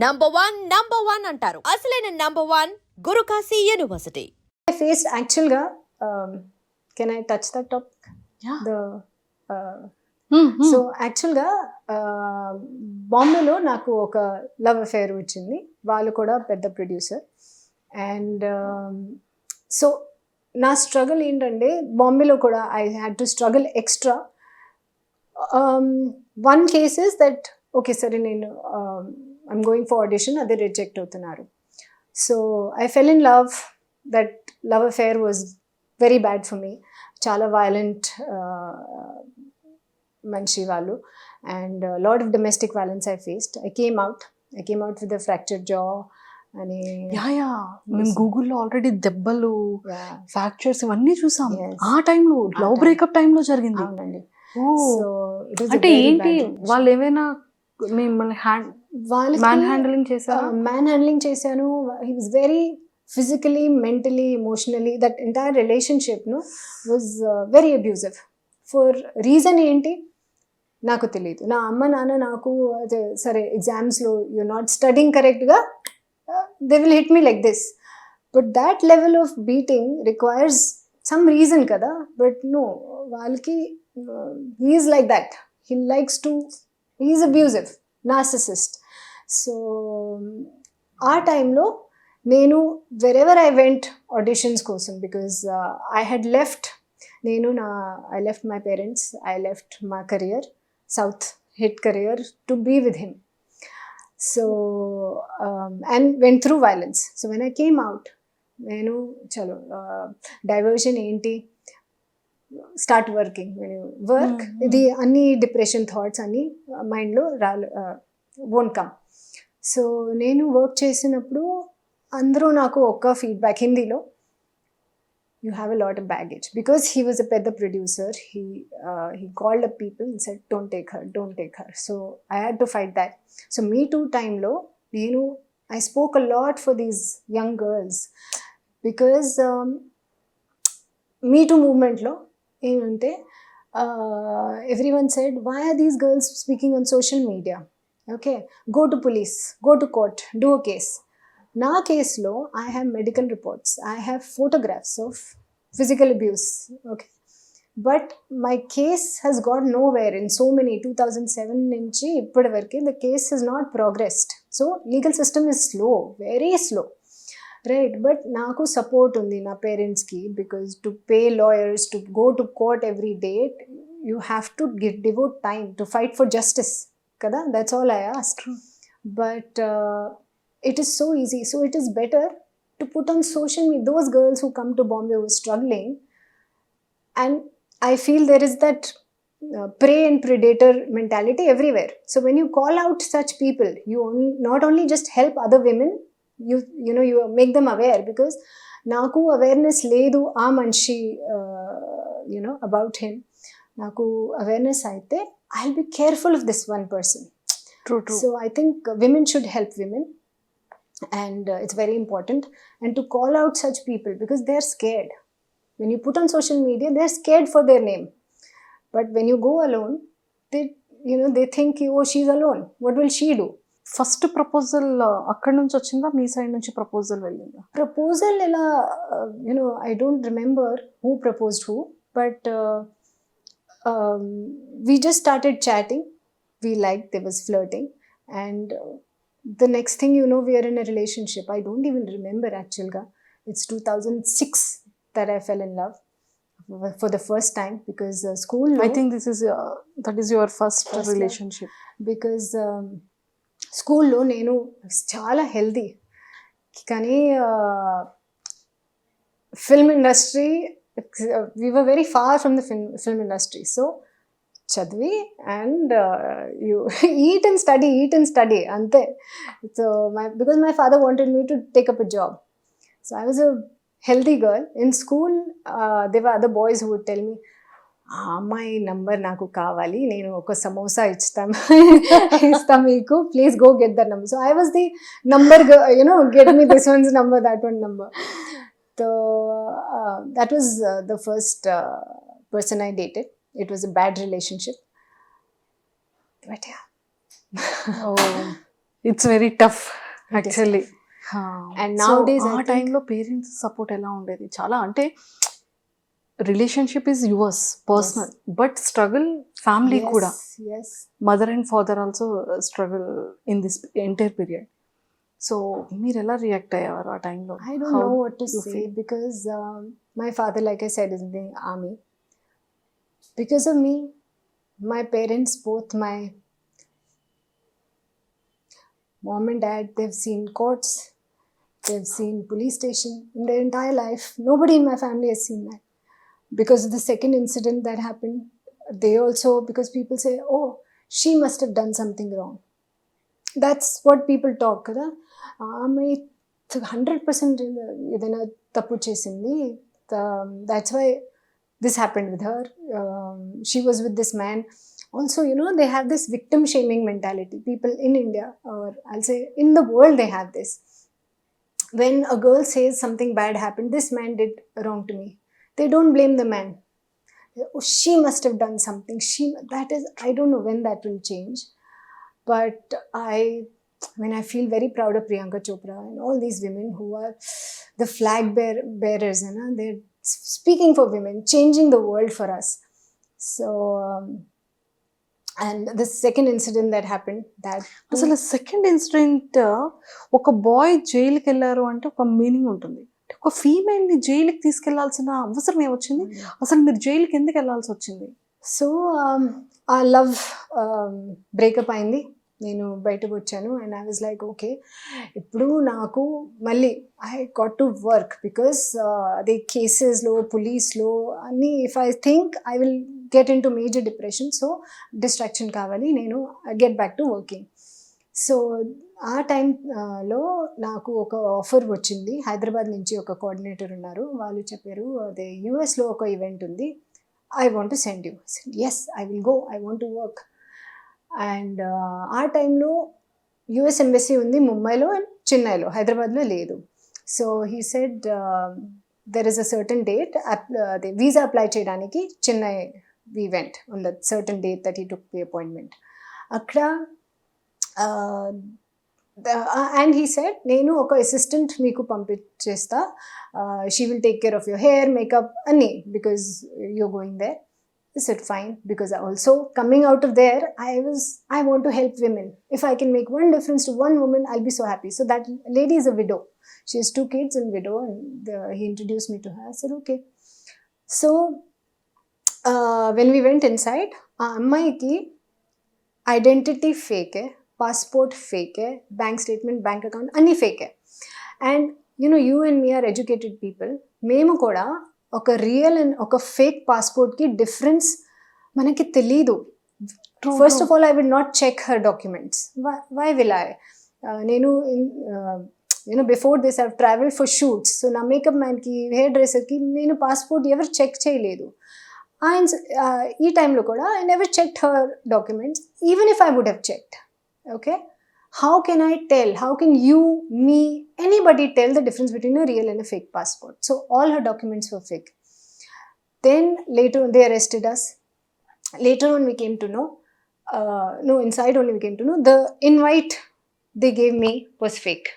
Number one అంటారు. అసలైన number one Gurukashi university. I faced actually, can I touch that topic? Yeah. So యాక్చువల్గా బాంబేలో నాకు ఒక లవ్ అఫేర్ వచ్చింది. వాళ్ళు కూడా పెద్ద ప్రొడ్యూసర్. అండ్ సో నా స్ట్రగుల్ ఏంటంటే బాంబేలో కూడా I had to struggle extra. One case is that okay సరే నేను ఐమ్ గోయింగ్ ఫర్ ఆడిషన్, అదే రిజెక్ట్ అవుతున్నారు. So I fell in love. That love affair was very bad for me. చాలా violent మనిషి వాళ్ళు. And lot of domestic violence I faced. I came out with a fractured జా అని. మేము గూగుల్లో already దెబ్బలు, ఫ్రాక్చర్స్ ఇవన్నీ చూసాం. Yes. ఆ టైంలో లవ్ బ్రేకప్ టైంలో జరిగింది. అవునండి. Oh. సో అంటే ఏంటి వాళ్ళు ఏమైనా మిమ్మల్ని మ్యాన్ హ్యాండ్లింగ్ చేశారా? మ్యాన్ హ్యాండ్లింగ్ చేశాను. He was very physically, mentally, emotionally, that entire relationship was very abusive. For reason ఏంటి నాకు తెలియదు. నా అమ్మ నాన్న నాకు సరే ఎగ్జామ్స్లో you're not studying కరెక్ట్గా, they will hit me like this. But that level of beating requires some reason కదా. But no, వాళ్ళకి he is like that. He is abusive, narcissist. So ఆ టైంలో నేను wherever I went auditions కోసం, because I had left I left my parents, I left my career, South hit career, to be with him. So and went through violence. So when I came out, నేను చలో diversion ఏంటి, start working. Work ఇది అన్ని depression thoughts అన్ని మైండ్లో won't come. So నేను work చేసినప్పుడు అందరూ నాకు ఒక ఫీడ్బ్యాక్ హిందీలో, you have a lot of baggage, because he was a పెద్ద producer. He called up people and said don't take her. So I had to fight that. So me too టైంలో నేను I spoke a lot for these young girls, because me too మూవ్మెంట్లో ఏమంటే everyone said why are these girls speaking on social media? Okay, go to police, go to court, do a case. నా కేసులో I have medical reports, I have photographs of physical abuse. Okay, but my case has got nowhere in so many 2007 నుంచి ఇప్పటి వరకు the case has not progressed. So legal system is slow, very slow, right? But నాకు support ఉంది నా పేరెంట్స్కి, because to pay lawyers, to go to court every day, you have to devout time to fight for justice కదా. That's all I ask. But it is so easy. So it is better to put on social media those girls who come to Bombay who are struggling. And I feel there is that prey and predator mentality everywhere. So when you call out such people, you not only just help other women, you make them aware, because naku awareness ledu aa manchi about him. Naku awareness aithe I'll be careful of this one person. True. So I think women should help women. And it's very important, and to call out such people, because they're scared. When you put on social media, they're scared for their name. But when you go alone, they think, oh, she's alone, what will she do? First proposal అక్కడి నుంచి వచ్చిందా, మీ side నుంచి proposal వెళ్ళిందా? Proposal ఎలా, I don't remember who proposed who, but we just started chatting. We liked, there was flirting, and the next thing we are in a relationship. I don't even remember actually. It's 2006 that I fell in love for the first time, because school. I think that is your first relationship. Because school lo nenu chaala healthy, kani film industry, we were very far from the film industry. So చదివి and you eat and study ante. So because my father wanted me to take up a job, so I was a healthy girl. In school there were other boys who would tell me, అమ్మాయి number నాకు కావాలి, నేను ఒక సమోసా ఇస్తా మీకు, please go get that number. So I was the number, get me this one's number, that one number. So that was the first person I dated. It was a bad relationship, but yeah. Oh. It's very tough It is actually. And nowadays, I ఆ think- టైంలో parents support ఎలా ఉండేది? చాలా అంటే relationship is yours personal, but struggle family కూడా. Yes. Mother and father also struggle in this entire period. So మీరు ఎలా react అయ్యేవారు ఆ టైంలో? I don't know what to you say feel? because my father, like I said, is in the army. Because of me, my parents, both my mom and dad, they've seen courts, they've seen police station in their entire life. Nobody in my family has seen that. Because of the second incident that happened, they also, because people say, oh, she must have done something wrong. That's what people talk, కదా. ఆమె 100% ఏదైనా తప్పు చేసింది. That's why this happened with her. She was with this man. Also, you know, they have this victim shaming mentality. People in India, or I'll say in the world, they have this. When a girl says something bad happened, this man did wrong to me, they don't blame the man. Oh, she must have done something. That is, I don't know when that will change. But I feel very proud of Priyanka Chopra and all these women who are the flag bearers, you know, they're speaking for women, changing the world for us. So, and the second incident that happened, that అసలు second incident, ఒక bye జైలుకి వెళ్ళారు అంటే ఒక meaning ఉంటుంది. ఒక female ని జైలుకి తీసుకెళ్లాల్సిన అవసరం ఏమొచ్చింది? అసలు మీరు జైలుకి ఎందుకు వెళ్ళాల్సి వచ్చింది? సో ఆ లవ్ బ్రేకప్ అయింది, నేను బయటకు వచ్చాను. And I was like okay, ఇప్పుడు నాకు మళ్ళీ I got to work because అదే కేసెస్లో పోలీస్లో అన్నీ, if I think I will get in to major depression. So distraction కావాలి, నేను get back to working. So ఆ టైంలో నాకు ఒక ఆఫర్ వచ్చింది. హైదరాబాద్ నుంచి ఒక కోఆర్డినేటర్ ఉన్నారు, వాళ్ళు చెప్పారు అదే యూఎస్లో ఒక ఈవెంట్ ఉంది, I want to send you. I said, yes, I will go. I want to work. And ఆ టైంలో యుఎస్ ఎంబసీ ఉంది ముంబైలో అండ్ చెన్నైలో, హైదరాబాద్లో లేదు. So he said there is a certain date, అదే వీసా అప్లై చేయడానికి Chennai we went on the certain date that he took the appointment. అక్కడ అండ్ హీ సెడ్, నేను ఒక అసిస్టెంట్ మీకు పంపించేస్తా, she will take care of your hair, makeup అన్నీ, because you're going there. I said fine, because also coming out of there, I want to help women. If I can make one difference to one woman, I'll be so happy. So that lady is a widow, she has 2 kids and widow, and he introduced me to her. I said okay. So when we went inside, ammaiki identity fake hai, passport fake hai, bank statement, bank account anni fake hai. And you know, you and me are educated people, memu kuda ఒక real and ఒక fake పాస్పోర్ట్కి difference మనకి తెలీదు. First of all, I will not check her documents. Why will I? నేను you know before this I travel for shoots. So నా makeup మ్యాన్కి, hair డ్రెస్సర్కి నేను పాస్పోర్ట్ ఎవరు చెక్ చేయలేదు. ఆయన ఈ టైంలో కూడా I never checked her documents, even if I would have checked. Okay, how can I tell? How can you, me, anybody tell the difference between a real and a fake passport? So all her documents were fake. Then later on, they arrested us. Later on, we came to know, inside only we came to know, the invite they gave me was fake.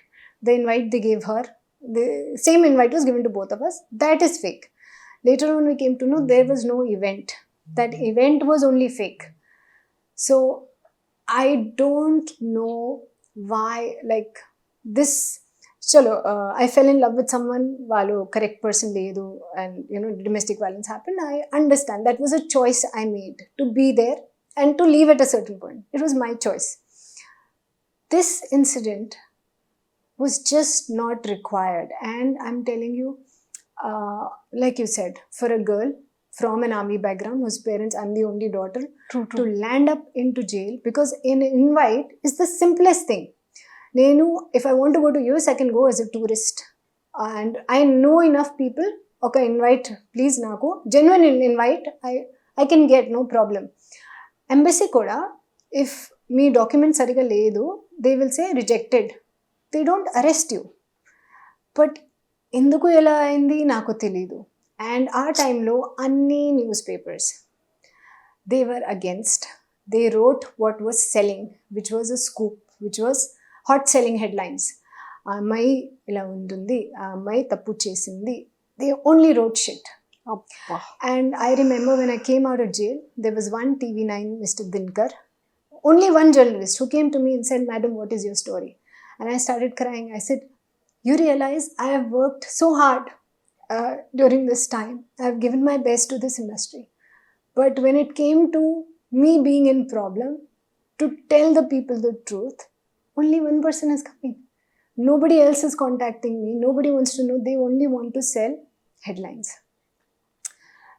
The invite they gave her, the same invite was given to both of us, that is fake. Later on, we came to know there was no event. That event was only fake. So I don't know why, like this, chalo, I fell in love with someone, వాళ్ళు correct person లేదు, and you know, domestic violence happened. I understand that was a choice I made to be there and to leave at a certain point. It was my choice. This incident was just not required, and I'm telling you, like you said, for a girl from an army background whose parents, I'm the only daughter, to land up into jail because an invite is the simplest thing. Nenu, if I want to go to US, I can go as a tourist, and I know enough people. Okay, invite please naku, genuine invite I can get, no problem. Embassy kuda, if me document sariga ledu, they will say rejected. They don't arrest you. But enduku ela ayindi naku teliedu. And our time lo anni newspapers, they were against. They wrote what was selling, which was a scoop, which was hot selling headlines. ఆ అమ్మాయి ఇలా ఉంటుంది, ఆ అమ్మాయి తప్పు చేసింది. They only road shit. అబ్బా. And I remember when I came out of jail, there was one TV9, Mr. Dinkar, only one journalist who came to me and said, "Madam, what is your story?" And I started crying. I said, "You realize I have worked so hard during this time. I have given my best to this industry. But when it came to me being in problem, to tell the people the truth, only one person is coming. Nobody else is contacting me. Nobody wants to know. They only want to sell headlines."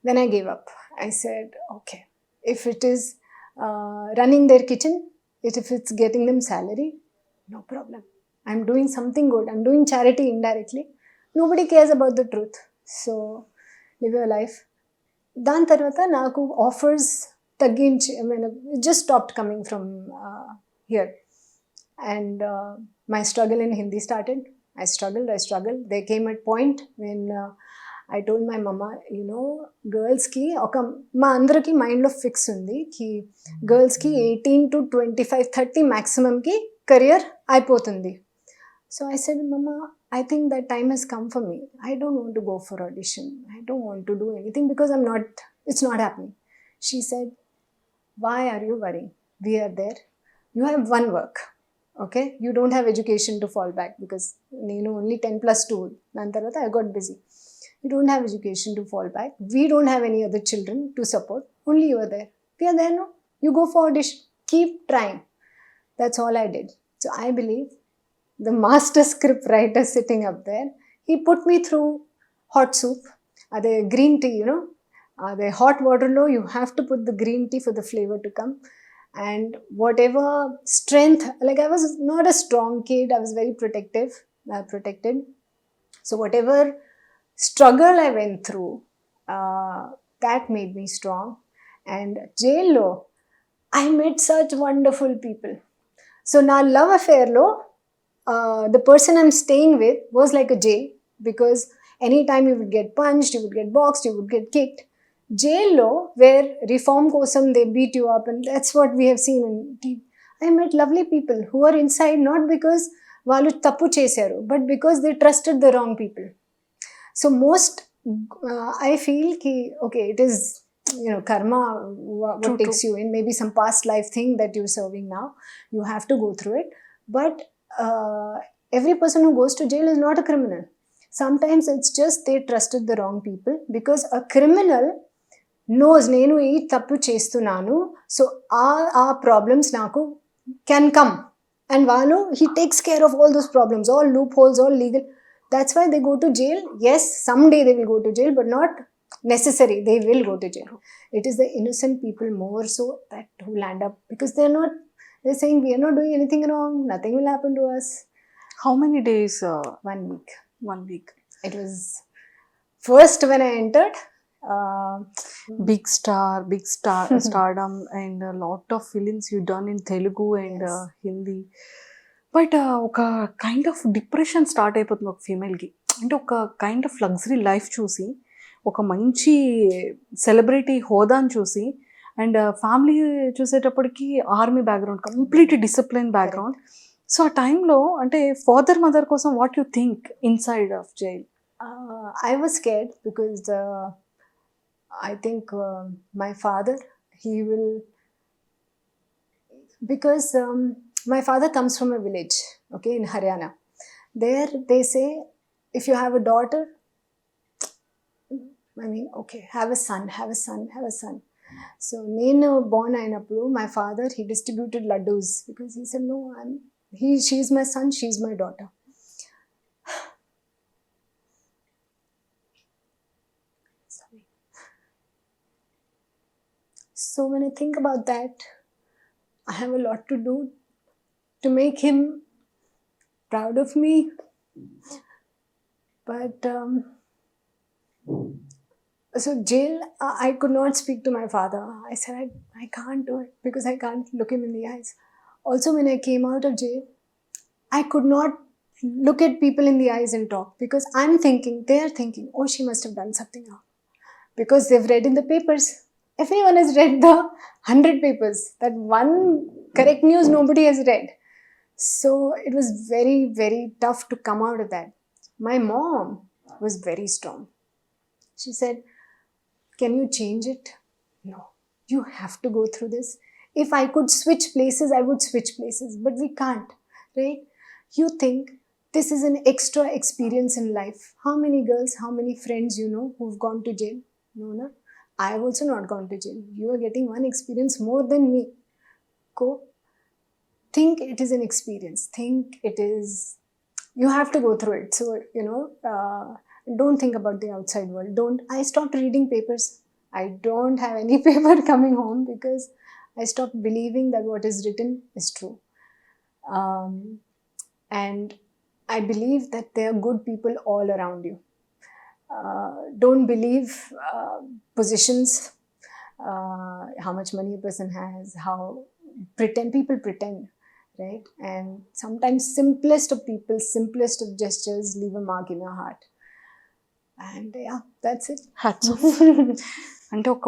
Then I gave up. I said, okay, if it is running their kitchen, if it's getting them salary, no problem. I'm doing something good. I'm doing charity indirectly. Nobody cares about the truth. So, live your life. దాని తర్వాత నాకు offers తగ్గించి, I mean, it just stopped coming from here. And my struggle in Hindi started. I struggled. There came a point when I told my mama, you know, girls-ki, మా అందరికి మైండ్లో fix ఉంది కి గర్ల్స్కి 18 to 25, 30 maximumకి కెరియర్ అయిపోతుంది. So I said, Mama, I think that time has come for me. I don't want to go for audition. I don't want to do anything because it's not happening. She said, why are you worrying? We are there. You have one work. Okay? You don't have education to fall back because నేను only 10+2. దాని తర్వాత I got busy. You don't have education to fall back. We don't have any other children to support. Only you are there. We are there now. You go for audition. Keep trying. That's all I did. So I believe the master script writer sitting up there, he put me through hot soup. The green tea, you know. The hot water low, you have to put the green tea for the flavor to come. And whatever strength, like I was not a strong kid, I was very protected. So whatever struggle I went through, that made me strong. And jail lo, I met such wonderful people. So na love affair lo, the person I'm staying with was like a jail, because anytime you would get punched, you would get boxed, you would get kicked. Jail lo, where reform kosam they beat you up, and that's what we have seen in TV. I met lovely people who are inside not because వాళ్ళు తప్పు చేశారు, but because they trusted the wrong people. So most I feel ki okay, it is, you know, karma what True, takes you in, maybe some past life thing that you're serving now, you have to go through it. But every person who goes to jail is not a criminal. Sometimes it's just they trusted the wrong people, because a criminal knows నేను ఈ తప్పు చేస్తున్నాను, so ఆ problems నాకు can come, and వాళ్ళు he takes care of all those problems, all loopholes, all legal. That's why they go to jail. Yes, someday they will go to jail, but not necessary they will go to jail. It is the innocent people more so that who land up, because they're saying we are not doing anything wrong, nothing will happen to us. How many days? 1 week. 1 week. It was first when I entered. Big stardom, and a lot of films you done in Telugu and Yes. Hindi. But ఒక kind of depression start అయిపోతుంది ఒక ఫీమేల్కి. అంటే ఒక kind of luxury life చూసి, ఒక మంచి celebrity హోదాని చూసి, and family చూసేటప్పటికి army background, complete discipline background. So ఆ టైంలో అంటే ఫాదర్ మదర్ కోసం what you think inside of jail? I was scared because I think my father, he will, because my father comes from a village, okay, in Haryana. There they say, if you have a daughter, I mean, okay, have a son. So nenu born ayinappudu, my father, he distributed laddus, because he said, no, she's my son, she's my daughter. Sorry. So when I think about that, I have a lot to do to make him proud of me. But so jail, I could not speak to my father. I said, I can't do it because I can't look him in the eyes. Also, when I came out of jail, I could not look at people in the eyes and talk, because they are thinking, oh, she must have done something wrong. Because they've read in the papers. Everyone has read the 100 papers. That one correct news nobody has read. So it was very, very tough to come out of that. My mom was very strong. She said, can you change it? No, you have to go through this. If I could switch places, I would switch places, but we can't, right? You think this is an extra experience in life. How many girls, how many friends you know who've gone to jail? No, no. I have also not gone to jail. You are getting one experience more than me. Go. Think it is an experience. Think it is, you have to go through it. So, don't think about the outside world. I stopped reading papers. I don't have any paper coming home because I stopped believing that what is written is true. And I believe that there are good people all around you. Don't believe positions, how much money a person has, how people pretend, right? And sometimes simplest of people, simplest of gestures leave a mark in your heart. And yeah, that's it. Hats off. అంటే ఒక